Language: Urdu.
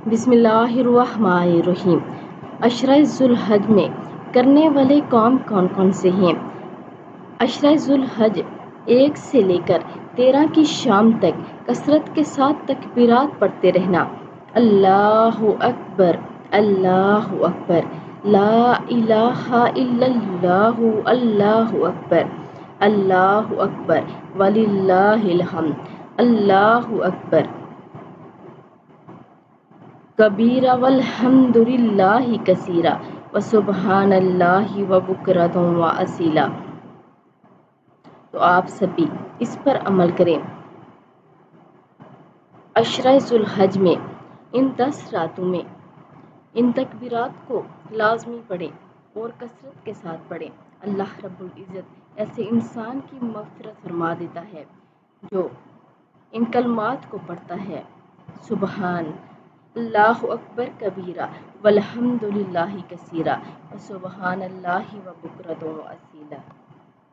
بسم اللہ الرحمن الرحیم۔ عشرہ ذوالحج میں کرنے والے کام کون کون سے ہیں؟ عشرہ ذوالحج 1 سے لے کر 13 کی شام تک کثرت کے ساتھ تکبیرات پڑھتے رہنا۔ اللہ اکبر، اللہ اکبر، لا الہ الا اللہ، اللہ اکبر، اللہ اکبر وللہ الحمد، اللہ اکبر کبیرہ والحمد للہ کثیرہ وسبحان اللہ وبکرۃ واصیلا۔ تو آپ سبھی اس پر عمل کریں۔ عشرہ ذوالحج میں ان 10 راتوں میں ان تکبیرات کو لازمی پڑھیں اور کثرت کے ساتھ پڑھیں۔ اللہ رب العزت ایسے انسان کی مغفرت فرما دیتا ہے جو ان کلمات کو پڑھتا ہے۔ سبحان اللہ اکبر کبیرہ والحمد للہ کثیرہ وسبحان اللہ وبکرۃ واصیلا۔